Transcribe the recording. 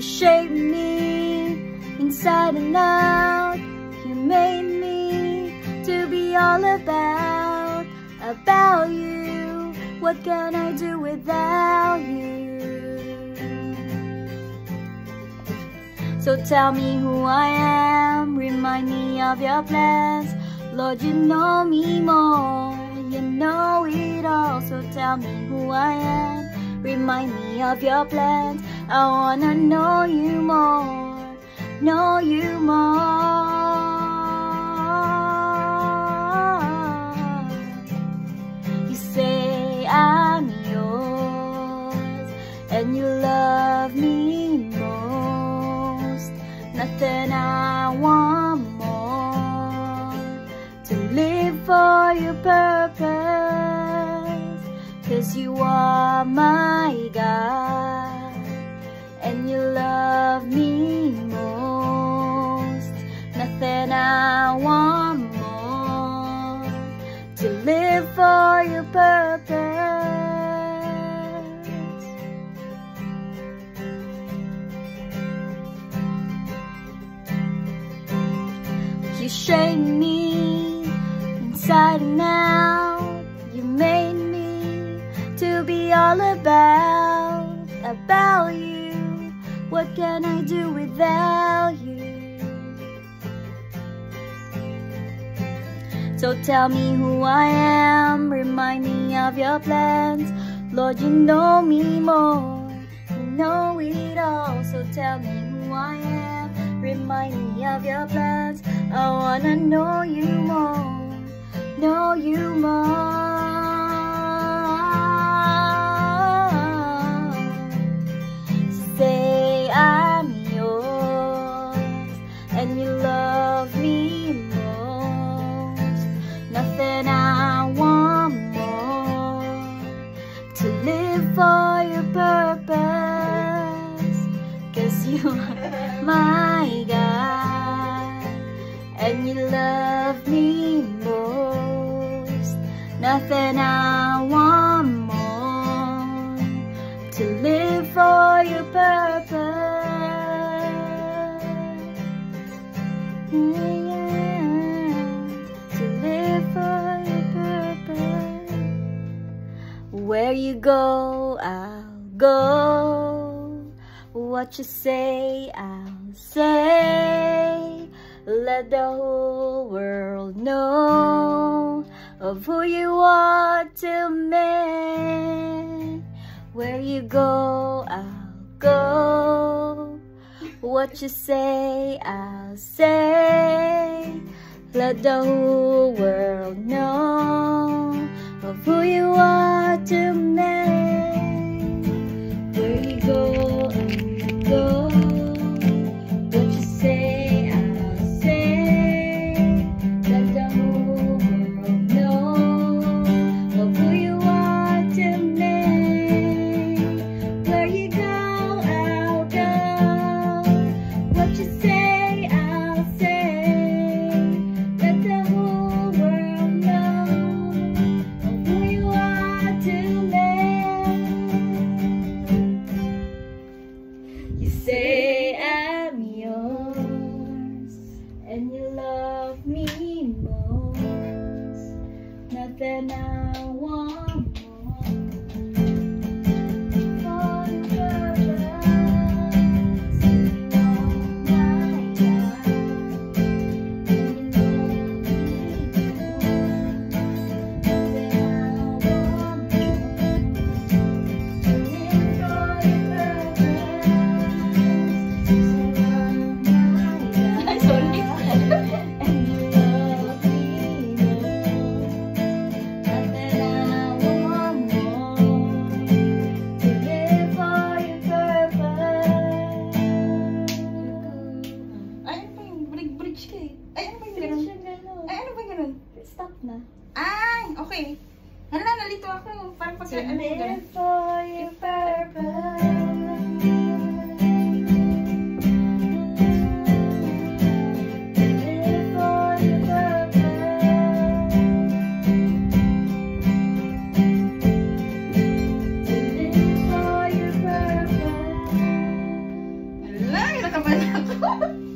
shaped me inside and out. You made me to be all about you. What can I do without you? So tell me who I am, remind me of your plans. Lord, you know me more, you know it all. So tell me who I am, remind me of your plans. I wanna know you more, know you more. You say I'm yours, and you love me most. Nothing I want more, to live for your purpose. 'Cause you are my God, and you love me most. Nothing I want more, to live for your purpose. You shaped me inside and out. You made me to be all about you. What can I do without you? So tell me who I am, remind me of your plans. Lord, you know me more, you know it all. So tell me who I am, remind me of your plans. I wanna know you more, know you more. Say I'm yours, and you love me most. Nothing I want more, to live for your purpose. 'Cause you are my God, and you love me most. Nothing I want more, to live for your purpose. Yeah, to live for your purpose. Where you go, I'll go. What you say, I'll say. Let the whole world know of who you are to me. Where you go, I'll go. What you say, I'll say. Let the whole world know of who you are to me. Where you go, I'll go. What you say, I'll say. Let the whole world know of who you are to me. Where you go, I'll go. What you say, I'll say. Let the whole world know of who you are to me. You say I'm yours, and you love me most. Nothing I want more, for your purpose. You are my God, and you love me most. Nothing I want more, to live for your purpose. You are my God, sorry. And you love me most. Nothing I want more, to live for your purpose. Ay, ano ba yung bridge ka eh? Ay, ano ba yung ganun? Ay, ano ba yung ganun? Stop na. Ay, okay. Hala, nalito ako. Parang pag To ano yung ganun? live for your purpose. To live for your purpose. To live for your purpose. Kinakabahan ako.